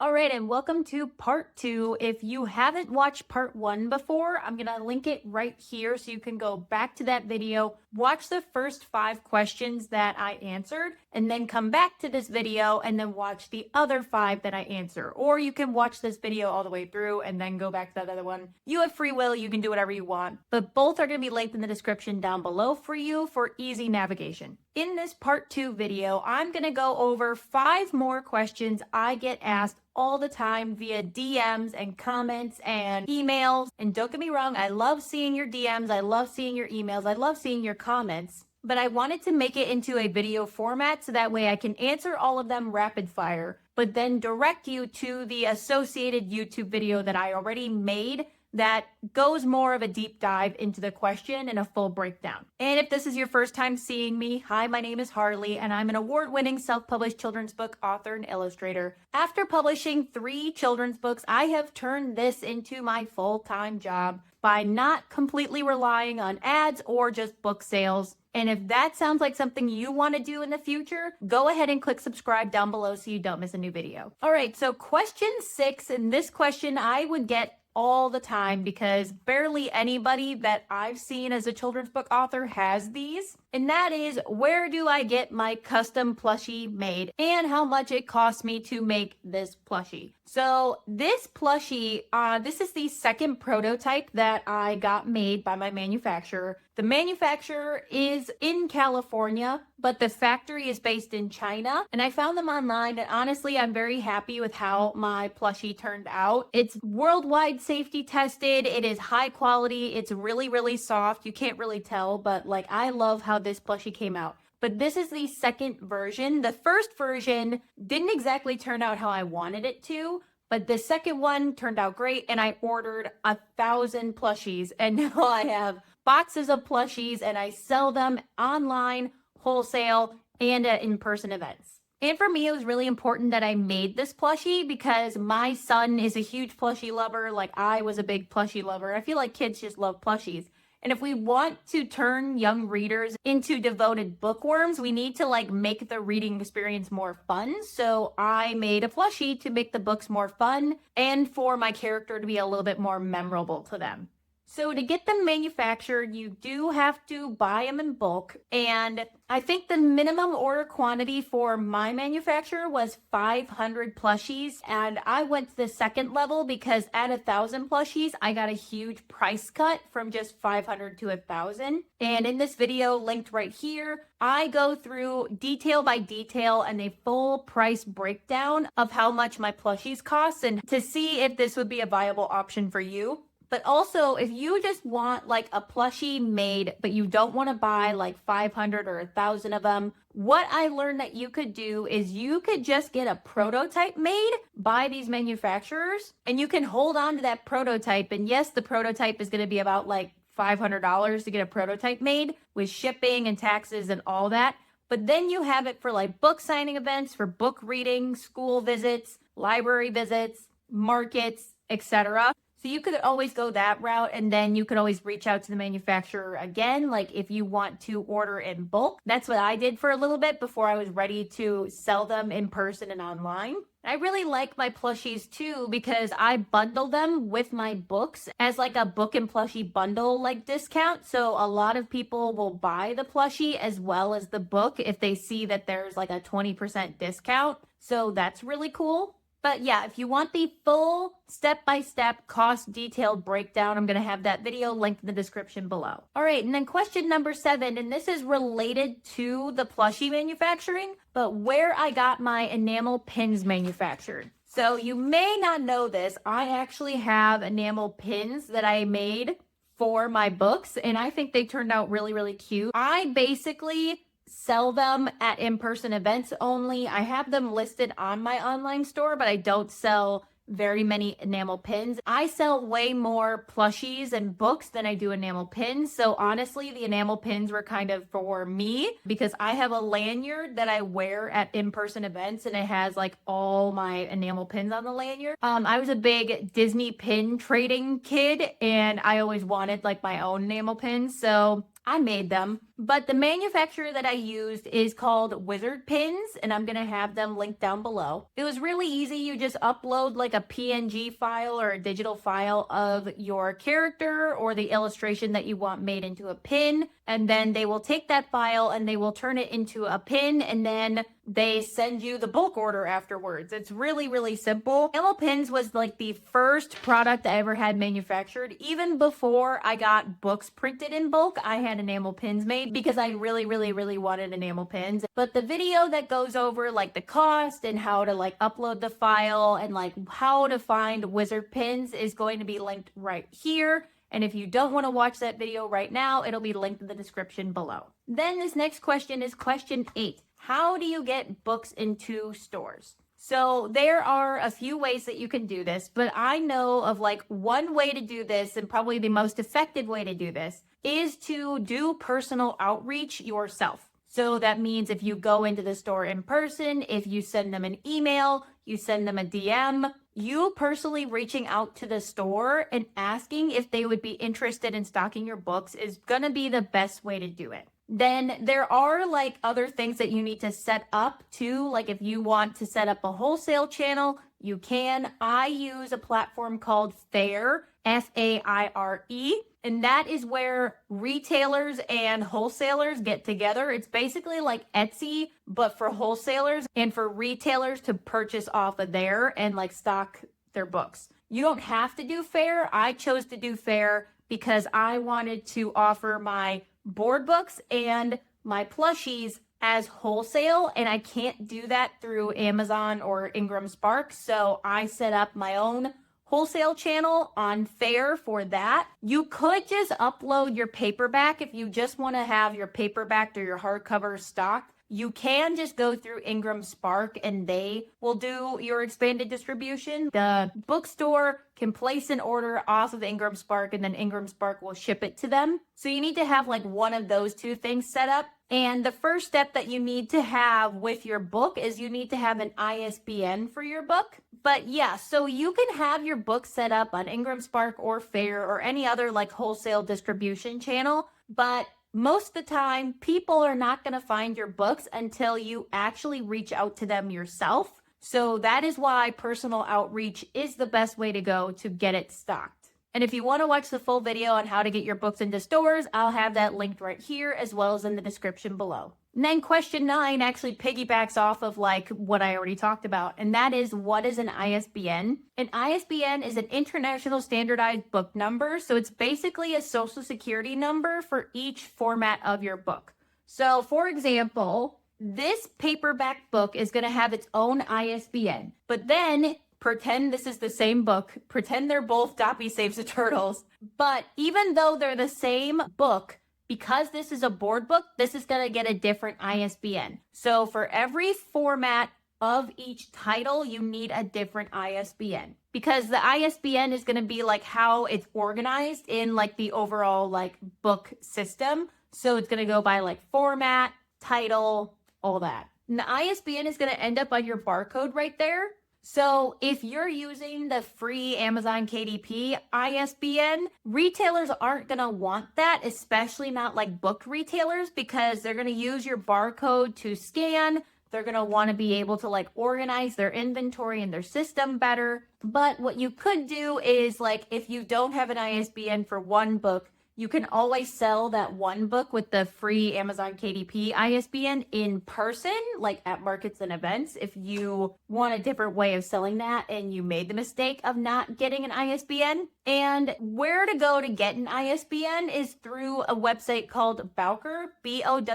All right, and welcome to part 2. If you haven't watched part 1 before, I'm going to link it right here so you can go back to that video, watch the first 5 questions that I answered, and then come back to this video and then watch the other 5 that I answer. Or you can watch this video all the way through and then go back to that other one. You have free will, you can do whatever you want, but both are going to be linked in the description down below for you for easy navigation. In this part 2 video, I'm going to go over 5 more questions I get asked all the time via DMs and comments and emails. And don't get me wrong, I love seeing your DMs, I love seeing your emails, I love seeing your comments. But I wanted to make it into a video format so that way I can answer all of them rapid fire, but then direct you to the associated YouTube video that I already made that goes more of a deep dive into the question and a full breakdown. And if this is your first time seeing me, hi, my name is Harley, and I'm an award-winning self-published children's book author and illustrator. After publishing 3 children's books, I have turned this into my full-time job by not completely relying on ads or just book sales. And if that sounds like something you want to do in the future, go ahead and click subscribe down below so you don't miss a new video. All right, so question 6, and this question I would get all the time because barely anybody that I've seen as a children's book author has these. And that is, where do I get my custom plushie made and how much it costs me to make this plushie? So this plushie, this is the second prototype that I got made by my manufacturer. The manufacturer is in California, but the factory is based in China. And I found them online, and honestly, I'm very happy with how my plushie turned out. It's worldwide safety tested. It is high quality. It's really, really soft. You can't really tell, but like, I love how this plushie came out. But this is the second version. The first version didn't exactly turn out how I wanted it to, but the second one turned out great, and I ordered 1,000 plushies, and now I have boxes of plushies, and I sell them online, wholesale, and at in-person events. And for me, it was really important that I made this plushie because my son is a huge plushie lover. Like, I was a big plushie lover. I feel like kids just love plushies. And if we want to turn young readers into devoted bookworms, we need to make the reading experience more fun. So I made a plushie to make the books more fun and for my character to be a little bit more memorable to them. So to get them manufactured, you do have to buy them in bulk. And I think the minimum order quantity for my manufacturer was 500 plushies. And I went to the second level because at 1,000 plushies, I got a huge price cut from just 500 to 1,000. And in this video linked right here, I go through detail by detail and a full price breakdown of how much my plushies cost and to see if this would be a viable option for you. But also, if you just want a plushie made, but you don't want to buy 500 or 1,000 of them, what I learned that you could do is you could just get a prototype made by these manufacturers, and you can hold on to that prototype. And yes, the prototype is going to be about $500 to get a prototype made with shipping and taxes and all that. But then you have it for book signing events, for book reading, school visits, library visits, markets, etc. So you could always go that route, and then you could always reach out to the manufacturer again, if you want to order in bulk. That's what I did for a little bit before I was ready to sell them in person and online. I really like my plushies too because I bundle them with my books as a book and plushie bundle discount. So a lot of people will buy the plushie as well as the book if they see that there's a 20% discount. So that's really cool. But yeah, if you want the full step-by-step cost detailed breakdown, I'm going to have that video linked in the description below. All right, and then question number 7, and this is related to the plushie manufacturing, but where I got my enamel pins manufactured. So you may not know this, I actually have enamel pins that I made for my books, and I think they turned out really, really cute. I basically sell them at in-person events only. I have them listed on my online store, but I don't sell very many enamel pins. I sell way more plushies and books than I do enamel pins. So honestly, the enamel pins were kind of for me because I have a lanyard that I wear at in-person events and it has all my enamel pins on the lanyard. I was a big Disney pin trading kid and I always wanted my own enamel pins. So I made them, but the manufacturer that I used is called Wizard Pins, and I'm going to have them linked down below. It was really easy. You just upload like a PNG file or a digital file of your character or the illustration that you want made into a pin, and then they will take that file and they will turn it into a pin, and then they send you the bulk order afterwards. It's really, really simple. Enamel pins was like the first product I ever had manufactured. Even before I got books printed in bulk, I had enamel pins made because I really, really, really wanted enamel pins. But the video that goes over like the cost and how to like upload the file and like how to find wizard pins is going to be linked right here. And if you don't want to watch that video right now, it'll be linked in the description below. Then this next question is question 8. How do you get books into stores? So there are a few ways that you can do this, but I know of like one way to do this, and probably the most effective way to do this, is to do personal outreach yourself. So that means if you go into the store in person, if you send them an email, you send them a DM, you personally reaching out to the store and asking if they would be interested in stocking your books is gonna be the best way to do it. Then there are like other things that you need to set up too. Like if you want to set up a wholesale channel, you can. I use a platform called Faire, F-A-I-R-E. And that is where retailers and wholesalers get together. It's basically like Etsy, but for wholesalers and for retailers to purchase off of there and like stock their books. You don't have to do Faire. I chose to do Faire because I wanted to offer my board books and my plushies as wholesale, and I can't do that through Amazon or Ingram Spark. So I set up my own wholesale channel on Faire for that. You could just upload your paperback if you just want to have your paperback or your hardcover stocked. You can just go through Ingram Spark and they will do your expanded distribution. The bookstore can place an order off of Ingram Spark and then Ingram Spark will ship it to them. So you need to have like one of those two things set up. And the first step that you need to have with your book is you need to have an ISBN for your book. But yeah, so you can have your book set up on Ingram Spark or Faire or any other like wholesale distribution channel. But most of the time, people are not going to find your books until you actually reach out to them yourself. So that is why personal outreach is the best way to go to get it stocked. And if you want to watch the full video on how to get your books into stores, I'll have that linked right here as well as in the description below. And then question 9 actually piggybacks off of like what I already talked about, and that is, what is an ISBN? An ISBN is an international standardized book number, so it's basically a social security number for each format of your book. So for example, this paperback book is going to have its own ISBN, but then pretend this is the same book, pretend they're both Doppy Saves the Turtles, but even though they're the same book, because this is a board book, this is going to get a different ISBN. So for every format of each title, you need a different ISBN, because the ISBN is going to be like how it's organized in like the overall like book system. So it's going to go by like format, title, all that. And the ISBN is going to end up on your barcode right there. So if you're using the free Amazon KDP ISBN, retailers aren't going to want that, especially not like book retailers, because they're going to use your barcode to scan. They're going to want to be able to like organize their inventory and their system better. But what you could do is like, if you don't have an ISBN for one book, you can always sell that one book with the free Amazon KDP ISBN in person, like at markets and events, if you want a different way of selling that and you made the mistake of not getting an ISBN. And where to go to get an ISBN is through a website called Bowker, BOWKER.com.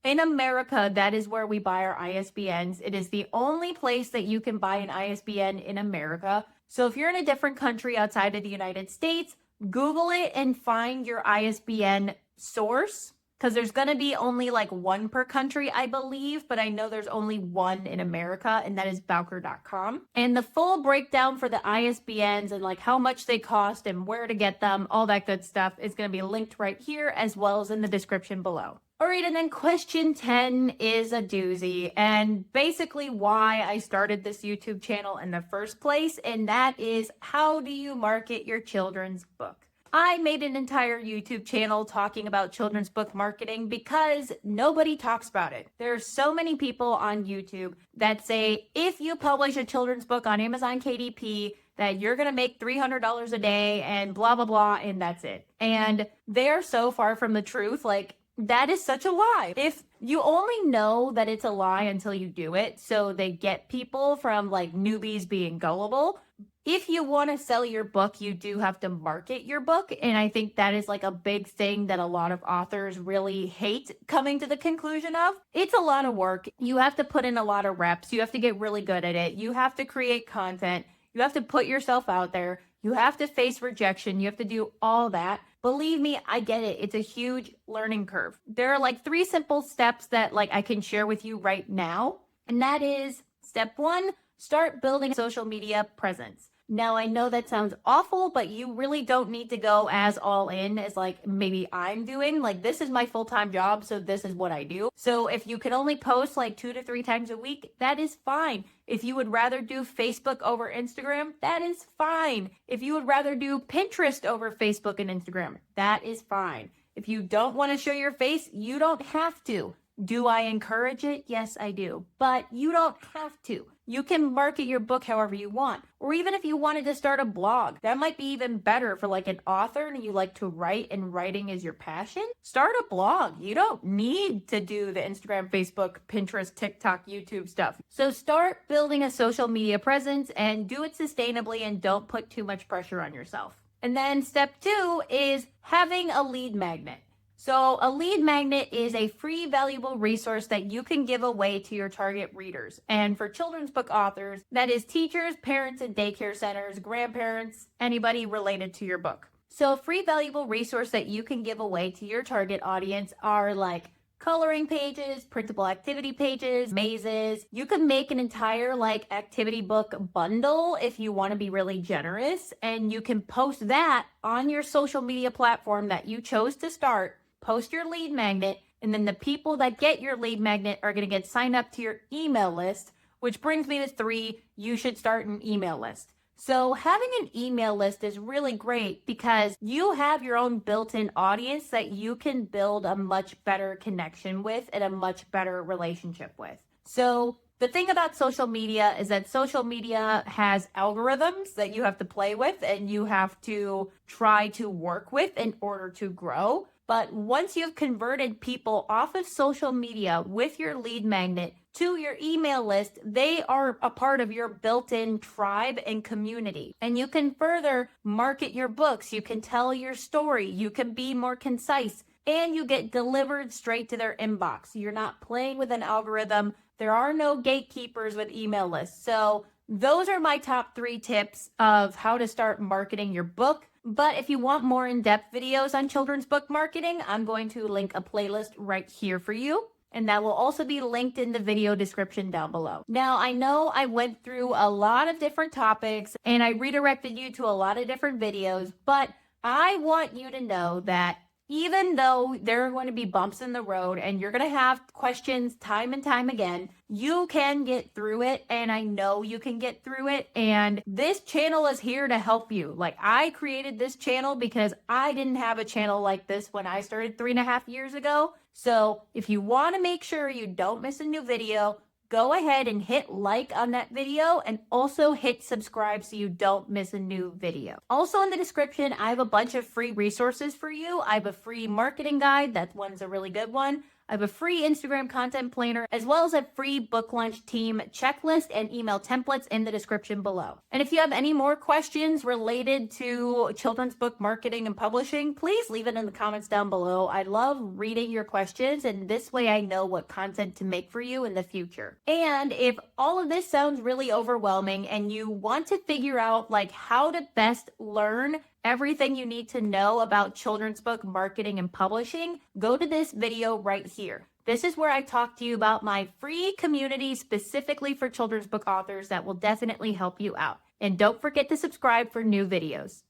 In America, that is where we buy our ISBNs. It is the only place that you can buy an ISBN in America. So if you're in a different country outside of the United States, Google it and find your ISBN source, because there's going to be only like one per country, I believe, but I know there's only one in America, and that is Bowker.com. And the full breakdown for the ISBNs and like how much they cost and where to get them, all that good stuff is going to be linked right here as well as in the description below. All right, and then question 10 is a doozy, and basically why I started this YouTube channel in the first place, and that is, how do you market your children's book? I made an entire YouTube channel talking about children's book marketing because nobody talks about it. There are so many people on YouTube that say if you publish a children's book on Amazon KDP, that you're going to make $300 a day and blah, blah, blah, and that's it. And they're so far from the truth. Like, that is such a lie. If you only know that it's a lie until you do it, so they get people from like newbies being gullible. If you want to sell your book, you do have to market your book. And I think that is like a big thing that a lot of authors really hate coming to the conclusion of. It's a lot of work. You have to put in a lot of reps. You have to get really good at it. You have to create content. You have to put yourself out there. You have to face rejection. You have to do all that. Believe me, I get it. It's a huge learning curve. There are like 3 simple steps that like I can share with you right now. And that is step 1, start building a social media presence. Now, I know that sounds awful, but you really don't need to go as all in as like maybe I'm doing. Like, this is my full-time job, so this is what I do. So if you can only post like 2 to 3 times a week, that is fine. If you would rather do Facebook over Instagram, that is fine. If you would rather do Pinterest over Facebook and Instagram, that is fine. If you don't want to show your face, you don't have to. Do I encourage it? Yes, I do. But you don't have to. You can market your book however you want. Or even if you wanted to start a blog, that might be even better for like an author and you like to write and writing is your passion. Start a blog. You don't need to do the Instagram, Facebook, Pinterest, TikTok, YouTube stuff. So start building a social media presence and do it sustainably and don't put too much pressure on yourself. And then step 2 is having a lead magnet. So a lead magnet is a free, valuable resource that you can give away to your target readers. And for children's book authors, that is teachers, parents in daycare centers, grandparents, anybody related to your book. So a free, valuable resource that you can give away to your target audience are like coloring pages, printable activity pages, mazes. You can make an entire like activity book bundle if you want to be really generous. And you can post that on your social media platform that you chose to start. Post your lead magnet, and then the people that get your lead magnet are going to get signed up to your email list, which brings me to 3, you should start an email list. So having an email list is really great because you have your own built-in audience that you can build a much better connection with and a much better relationship with. So the thing about social media is that social media has algorithms that you have to play with and you have to try to work with in order to grow. But once you've converted people off of social media with your lead magnet to your email list, they are a part of your built-in tribe and community. And you can further market your books. You can tell your story. You can be more concise. And you get delivered straight to their inbox. You're not playing with an algorithm. There are no gatekeepers with email lists. So those are my top 3 tips of how to start marketing your book. But if you want more in-depth videos on children's book marketing, I'm going to link a playlist right here for you. And that will also be linked in the video description down below. Now, I know I went through a lot of different topics and I redirected you to a lot of different videos, but I want you to know that even though there are going to be bumps in the road and you're going to have questions time and time again, you can get through it. And I know you can get through it. And this channel is here to help you. Like, I created this channel because I didn't have a channel like this when I started 3.5 years ago. So if you want to make sure you don't miss a new video, go ahead and hit like on that video and also hit subscribe so you don't miss a new video. Also in the description, I have a bunch of free resources for you. I have a free marketing guide. That one's a really good one. I have a free Instagram content planner, as well as a free book launch team checklist and email templates in the description below. And if you have any more questions related to children's book marketing and publishing, please leave it in the comments down below. I love reading your questions, and this way I know what content to make for you in the future. And if all of this sounds really overwhelming and you want to figure out like how to best learn everything you need to know about children's book marketing and publishing, go to this video right here. This is where I talk to you about my free community specifically for children's book authors that will definitely help you out. And don't forget to subscribe for new videos.